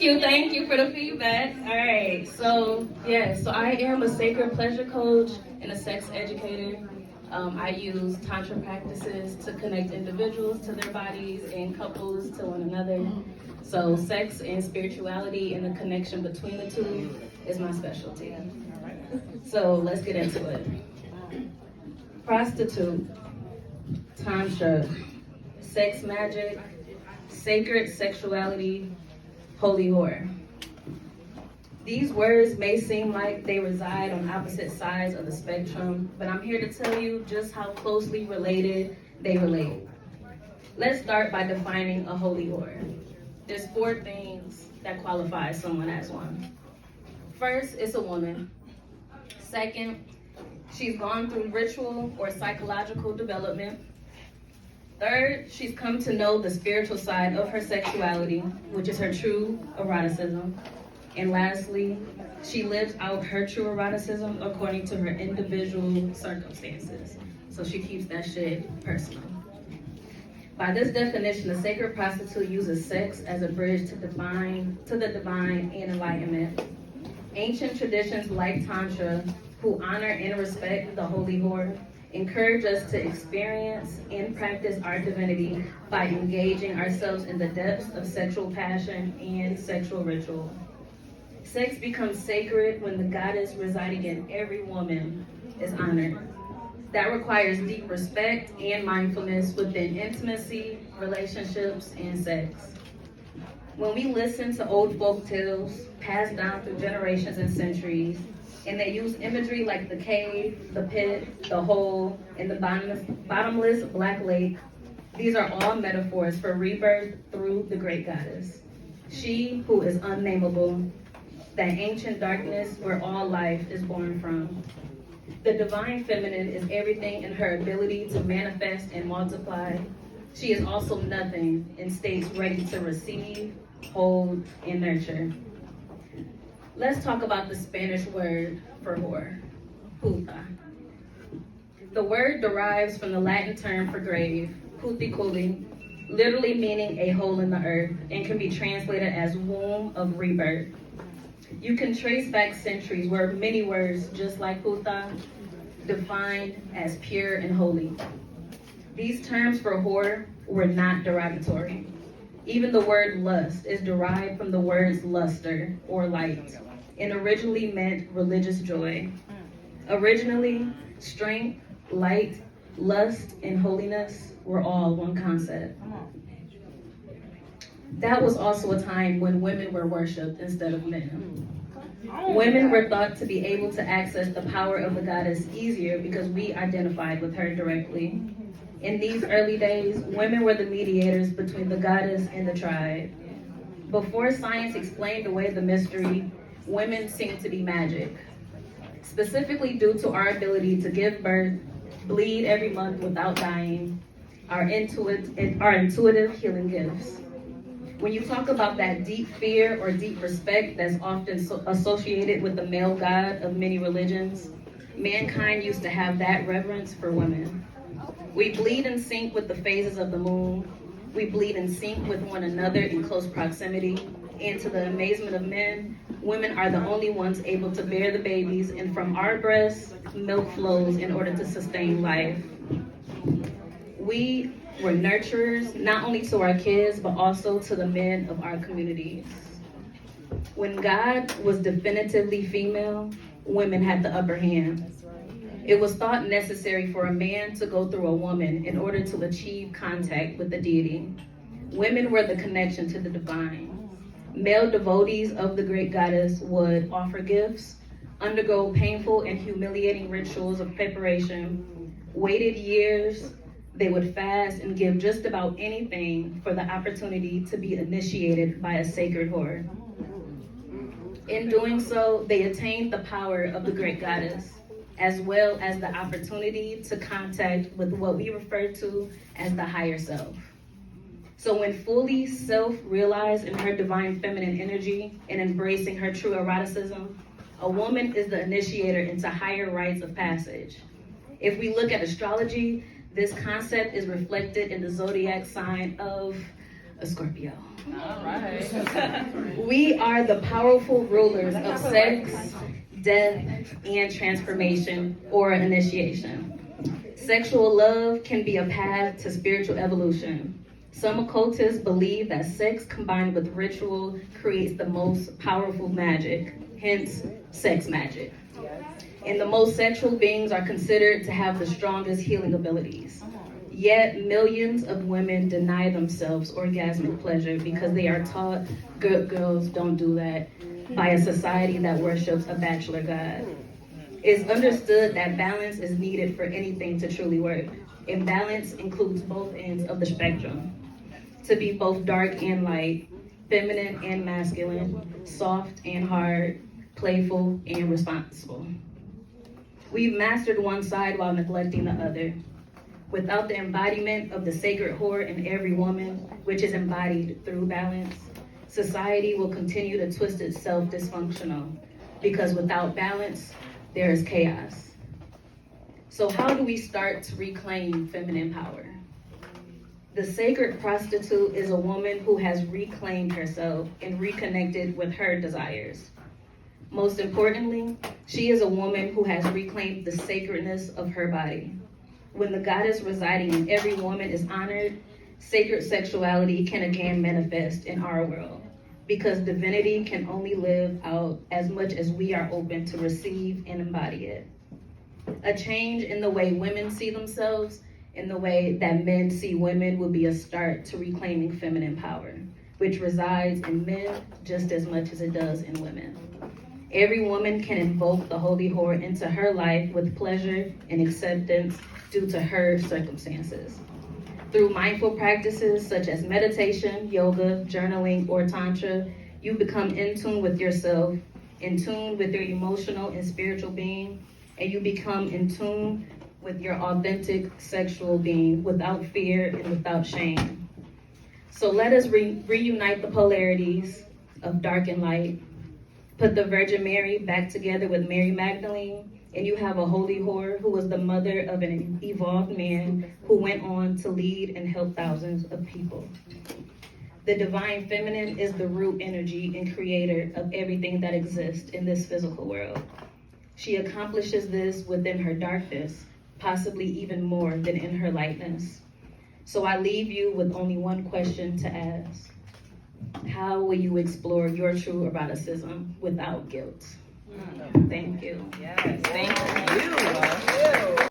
Thank you for the feedback. All right, so I am a sacred pleasure coach and a sex educator. I use Tantra practices to connect individuals to their bodies and couples to one another. So sex and spirituality and the connection between the two is my specialty. So let's get into it. Prostitute, Tantra, sex magic, sacred sexuality, holy whore. These words may seem like they reside on opposite sides of the spectrum, but I'm here to tell you just how closely related they relate. Let's start by defining a holy whore. There's 4 things that qualify someone as one. First, it's a woman. Second, she's gone through ritual or psychological development. Third, she's come to know the spiritual side of her sexuality, which is her true eroticism. And lastly, she lives out her true eroticism according to her individual circumstances. So she keeps that shit personal. By this definition, a sacred prostitute uses sex as a bridge to the divine and enlightenment. Ancient traditions like Tantra, who honor and respect the holy whore, encourage us to experience and practice our divinity by engaging ourselves in the depths of sexual passion and sexual ritual. Sex becomes sacred when the goddess residing in every woman is honored. That requires deep respect and mindfulness within intimacy, relationships, and sex. When we listen to old folk tales passed down through generations and centuries, and they use imagery like the cave, the pit, the hole, and the bottomless black lake, these are all metaphors for rebirth through the great goddess. She who is unnameable, that ancient darkness where all life is born from. The divine feminine is everything in her ability to manifest and multiply. She is also nothing and stays ready to receive, hold, and nurture. Let's talk about the Spanish word for whore, puta. The word derives from the Latin term for grave, puticuli, literally meaning a hole in the earth, and can be translated as womb of rebirth. You can trace back centuries where many words, just like puta, defined as pure and holy. These terms for whore were not derogatory. Even the word lust is derived from the words luster or light, and originally meant religious joy. Originally, strength, light, lust, and holiness were all one concept. That was also a time when women were worshipped instead of men. Women were thought to be able to access the power of the goddess easier because we identified with her directly. In these early days, women were the mediators between the goddess and the tribe. Before science explained away the mystery, women seemed to be magic, specifically due to our ability to give birth, bleed every month without dying, our intuitive healing gifts. When you talk about that deep fear or deep respect that's often associated with the male god of many religions, mankind used to have that reverence for women. We bleed in sync with the phases of the moon. We bleed in sync with one another in close proximity. And to the amazement of men, women are the only ones able to bear the babies, and from our breasts, milk flows in order to sustain life. We were nurturers, not only to our kids, but also to the men of our communities. When God was definitively female, women had the upper hand. It was thought necessary for a man to go through a woman in order to achieve contact with the deity. Women were the connection to the divine. Male devotees of the great goddess would offer gifts, undergo painful and humiliating rituals of preparation, waited years. They would fast and give just about anything for the opportunity to be initiated by a sacred whore. In doing so, they attained the power of the great goddess, as well as the opportunity to contact with what we refer to as the higher self. So when fully self-realized in her divine feminine energy and embracing her true eroticism, a woman is the initiator into higher rites of passage. If we look at astrology, this concept is reflected in the zodiac sign of a Scorpio. All right. We are the powerful rulers of sex, death, and transformation or initiation. Sexual love can be a path to spiritual evolution. Some occultists believe that sex combined with ritual creates the most powerful magic, hence sex magic. And the most sexual beings are considered to have the strongest healing abilities. Yet millions of women deny themselves orgasmic pleasure because they are taught good girls don't do that by a society that worships a bachelor god. It's understood that balance is needed for anything to truly work. And balance includes both ends of the spectrum. To be both dark and light, feminine and masculine, soft and hard, playful and responsible. We've mastered one side while neglecting the other. Without the embodiment of the sacred whore in every woman, which is embodied through balance, society will continue to twist itself dysfunctional, because without balance, there is chaos. So how do we start to reclaim feminine power? The sacred prostitute is a woman who has reclaimed herself and reconnected with her desires. Most importantly, she is a woman who has reclaimed the sacredness of her body. When the goddess residing in every woman is honored, sacred sexuality can again manifest in our world, because divinity can only live out as much as we are open to receive and embody it. A change in the way women see themselves, in the way that men see women, will be a start to reclaiming feminine power, which resides in men just as much as it does in women. Every woman can invoke the holy whore into her life with pleasure and acceptance due to her circumstances. Through mindful practices such as meditation, yoga, journaling, or Tantra, you become in tune with yourself, in tune with your emotional and spiritual being, and you become in tune with your authentic sexual being without fear and without shame. So let us reunite the polarities of dark and light. Put the Virgin Mary back together with Mary Magdalene, and you have a holy whore who was the mother of an evolved man who went on to lead and help thousands of people. The divine feminine is the root energy and creator of everything that exists in this physical world. She accomplishes this within her darkness, possibly even more than in her lightness. So I leave you with only one question to ask. How will you explore your true eroticism without guilt? Thank you. Yes, thank you.